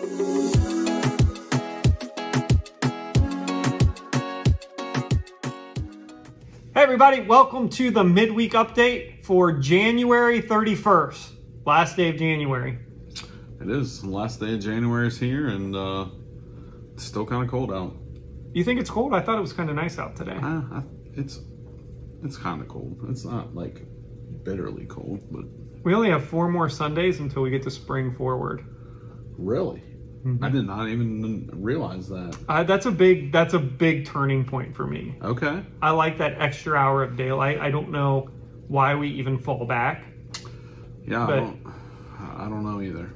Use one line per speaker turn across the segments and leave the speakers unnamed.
Hey everybody, welcome to the midweek update for January 31st, last day of January.
It is. The last day of January is here, and it's still kind of cold out.
You think it's cold? I thought it was kind of nice out today.
It's kind of cold. It's not like bitterly cold, but...
We only have 4 more Sundays until we get to spring forward.
Really? Mm-hmm. I did not even realize that.
That's a big turning point for me.
Okay.
I like that extra hour of daylight. I don't know why we even fall back.
Yeah, I don't know either.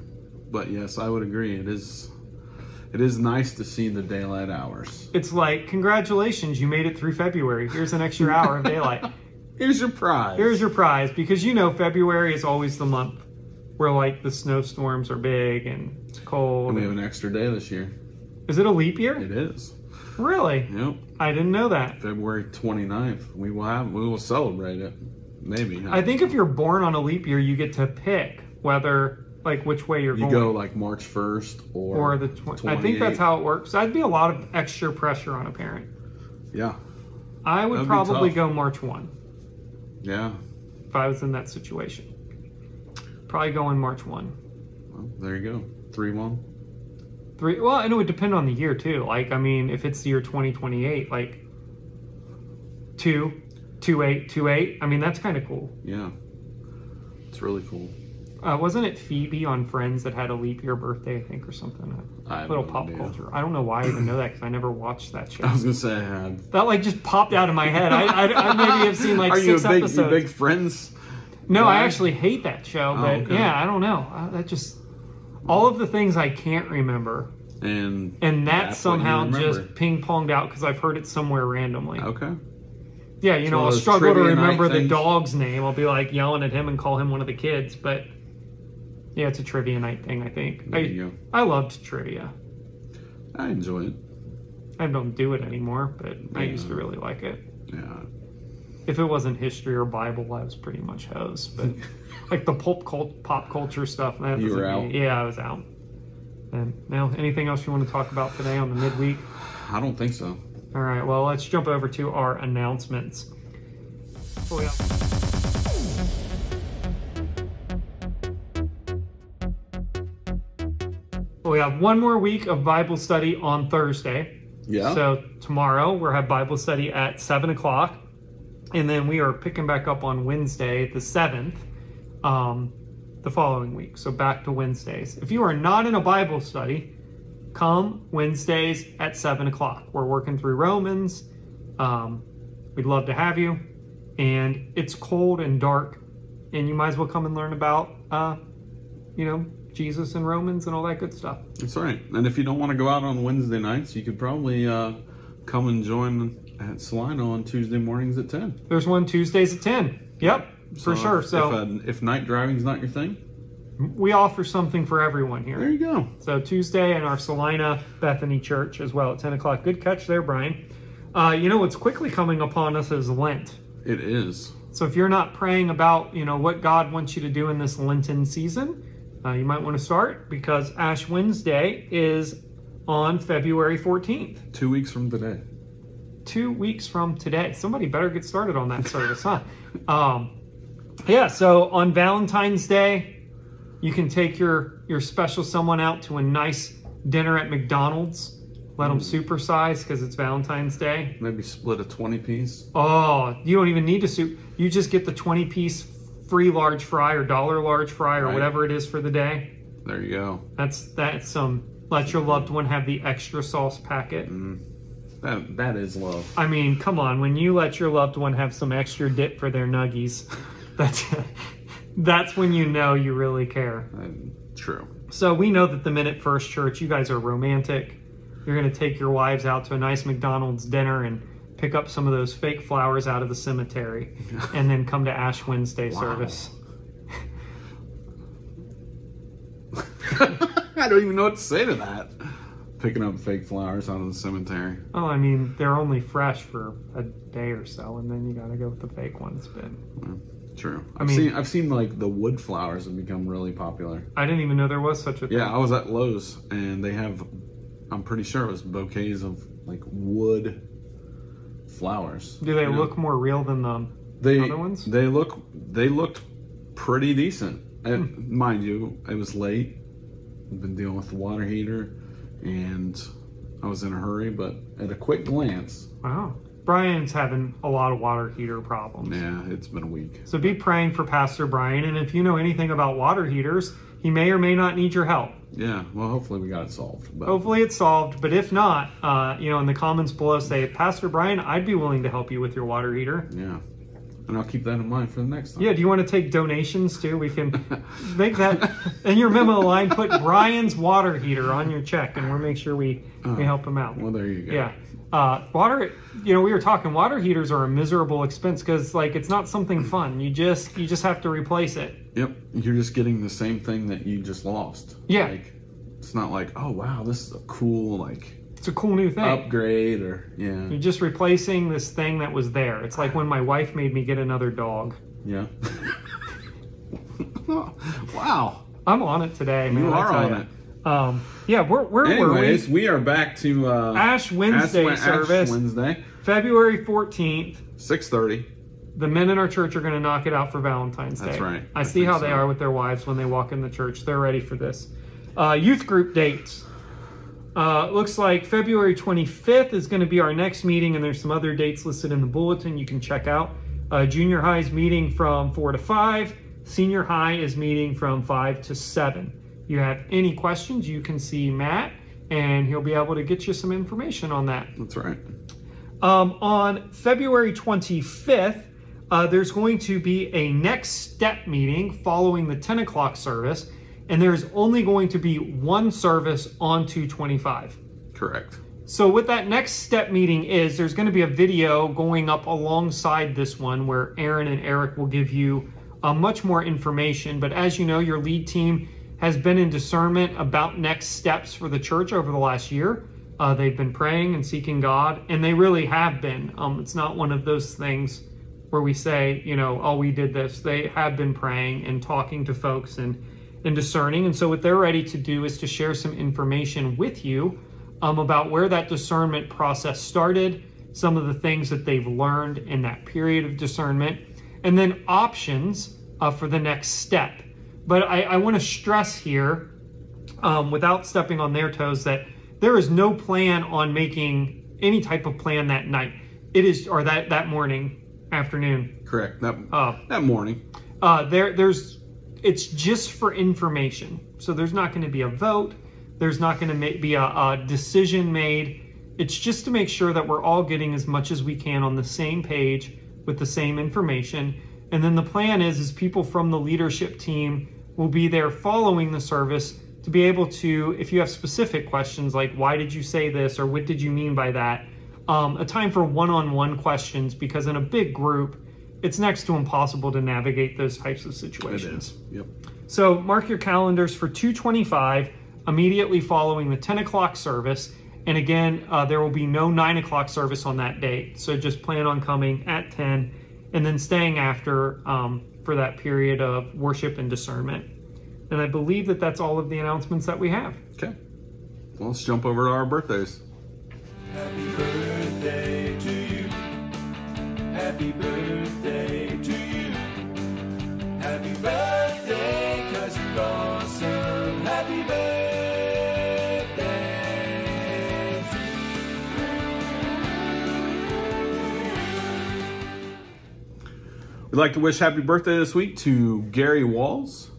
But yes, I would agree. It is nice to see the daylight hours. It's
like, congratulations, you made it through February. Here's an extra hour of daylight.
Here's your prize.
Here's your prize, because you know February is always the month where like the snowstorms are big and it's cold.
And we have an extra day this year.
Is it a leap year?
It is.
Really?
Yep.
I didn't know that.
February 29th. We will celebrate it. Maybe.
I think if you're born on a leap year, you get to pick whether, like, which way you're going.
You go like March 1st or
the 28th. I think that's how it works. That'd be a lot of extra pressure on a parent.
Yeah.
I would probably go March 1.
Yeah.
If I was in that situation. Probably going March 1.
Well, there you go. 3-1.
Well, and it would depend on the year too. Like, I mean, if it's the year 2028, like 2-8-2-8. I mean, that's kind of cool.
Yeah. It's really cool.
Wasn't it Phoebe on Friends that had a leap year birthday, I think, or something? A little pop culture. I don't know why I even know that, because I never watched that show.
I was going to say I had.
That, like, just popped out of my head. I maybe have seen, like, 6 episodes.
Are you a big Friends
No,
guy?
I actually hate that show, but
okay.
yeah, I don't know. That just... All of the things I can't remember. And that somehow just ping-ponged out because I've heard it somewhere randomly.
Okay.
Yeah, you know, I'll struggle to remember the dog's name. I'll be like yelling at him and call him one of the kids, but... Yeah, it's a trivia night thing, I think.
There you go.
I loved trivia.
I enjoy it.
I don't do it anymore, but I used to really like it.
Yeah.
If it wasn't history or Bible, I was pretty much hosed. But like the pop culture stuff, that
you were out.
Yeah, I was out. And now, anything else you want to talk about today on the midweek?
I don't think so.
All right, well, let's jump over to our announcements. We have one more week of Bible study on Thursday.
Yeah.
So tomorrow we'll have Bible study at 7 o'clock. And then we are picking back up on Wednesday, the 7th, the following week. So back to Wednesdays. If you are not in a Bible study, come Wednesdays at 7 o'clock. We're working through Romans. We'd love to have you. And it's cold and dark. And you might as well come and learn about, Jesus and Romans and all that good stuff.
That's right. And if you don't want to go out on Wednesday nights, you could probably come and join at Salino on Tuesday mornings at 10.
There's one Tuesdays at 10. Yep, for sure. So
if night driving's not your thing,
we offer something for everyone here.
There you go.
So Tuesday in our Salina Bethany Church as well at 10 o'clock. Good catch there, Brian. What's quickly coming upon us is Lent.
It is.
So if you're not praying about, what God wants you to do in this Lenten season, you might want to start, because Ash Wednesday is on February 14th.
2 weeks from today.
2 weeks from today. Somebody better get started on that service, huh? Yeah, so on Valentine's Day, you can take your special someone out to a nice dinner at McDonald's. Let them supersize because it's Valentine's Day.
Maybe split a 20-piece.
Oh, you don't even need to soup. You just get the 20-piece free large fry or $1 large fry or whatever it is for the day.
There you go.
That's some. Let your loved one have the extra sauce packet.
That is love.
I mean, come on. When you let your loved one have some extra dip for their nuggies, that's when you know you really care.
True.
So we know that the Minute First Church, you guys are romantic. You're going to take your wives out to a nice McDonald's dinner and pick up some of those fake flowers out of the cemetery and then come to Ash Wednesday service.
I don't even know what to say to that. Picking up fake flowers out of the cemetery.
Oh, I mean, they're only fresh for a day or so, and then you got to go with the fake ones. But
True. I've seen like the wood flowers have become really popular.
I didn't even know there was such a thing.
Yeah, I was at Lowe's and they have, I'm pretty sure it was bouquets of like wood flowers.
Do they look more real than the other ones?
They looked pretty decent. And mind you, it was late. I've been dealing with the water heater and I was in a hurry, but at a quick glance.
Wow. Brian's having a lot of water heater problems.
Yeah, it's been a week.
So be praying for Pastor Brian, and if you know anything about water heaters, he may or may not need your help.
Yeah, well, hopefully we got it solved. But...
Hopefully it's solved, but if not, in the comments below say, Pastor Brian, I'd be willing to help you with your water heater.
Yeah, and I'll keep that in mind for the next time.
Yeah, do you want to take donations too? We can make that, in your memo line, put Brian's water heater on your check, and we'll make sure we help him out.
Well, there you go.
Yeah. Water, we were talking, water heaters are a miserable expense because it's not something fun. You just have to replace it.
Yep. You're just getting the same thing that you just lost.
Yeah.
It's not like, oh wow, this is a cool
it's a cool new thing.
Upgrade or yeah.
You're just replacing this thing that was there. It's like when my wife made me get another dog.
Yeah. Wow.
I'm on it today, man.
You are on it.
Anyways,
we are back to
Ash Wednesday service.
Ash Wednesday,
February 14th,
6:30.
The men in our church are going to knock it out for Valentine's Day.
That's right.
I see how they are with their wives when they walk in the church. They're ready for this. Youth group dates. Looks like February 25th is going to be our next meeting, and there's some other dates listed in the bulletin you can check out. Junior high is meeting from 4 to 5. Senior high is meeting from 5 to 7. You have any questions, you can see Matt, and he'll be able to get you some information on that.
That's right.
On February 25th, there's going to be a next step meeting following the 10 o'clock service, and there's only going to be one service on 225.
Correct.
So what that next step meeting is, there's going to be a video going up alongside this one where Aaron and Eric will give you much more information. But as you know, your lead team has been in discernment about next steps for the church over the last year. They've been praying and seeking God, and they really have been. It's not one of those things where we say, oh, we did this. They have been praying and talking to folks and discerning. And so what they're ready to do is to share some information with you about where that discernment process started, some of the things that they've learned in that period of discernment, and then options for the next step. But I want to stress here, without stepping on their toes, that there is no plan on making any type of plan that night. It is, or that morning, afternoon.
Correct. That morning.
It's just for information. So there's not going to be a vote. There's not going to be a decision made. It's just to make sure that we're all getting as much as we can on the same page with the same information. And then the plan is people from the leadership team will be there following the service to be able to, if you have specific questions like, why did you say this? Or what did you mean by that? A time for one-on-one questions, because in a big group, it's next to impossible to navigate those types of situations.
It is. Yep.
So mark your calendars for 225, immediately following the 10 o'clock service. And again, there will be no 9 o'clock service on that date. So just plan on coming at 10 and then staying after for that period of worship and discernment. And I believe that that's all of the announcements that we have.
Okay. Well, let's jump over to our birthdays.
Happy birthday to you. Happy birthday to you. Happy birthday, 'cause you're awesome. Happy birthday to you.
We'd like to wish happy birthday this week to Gary Walls,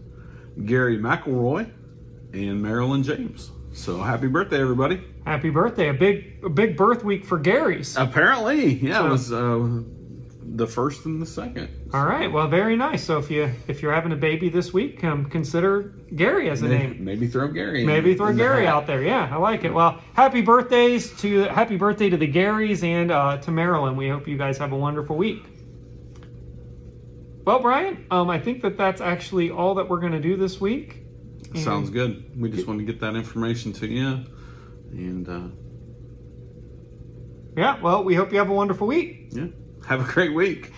Gary McElroy, and Marilyn James. So happy birthday, everybody.
Happy birthday. A big birth week for Gary's.
Apparently, yeah, so, it was the first and the second.
All right, well, very nice. So if you're having a baby this week, consider Gary as a name.
Maybe throw Gary.
Maybe throw Gary out there. Yeah, I like it. Well, happy birthday to the Garys and to Marilyn. We hope you guys have a wonderful week. Well, Brian, I think that's actually all that we're going to do this week.
Sounds good. We just want to get that information to you. And
yeah, well, we hope you have a wonderful week.
Yeah. Have a great week.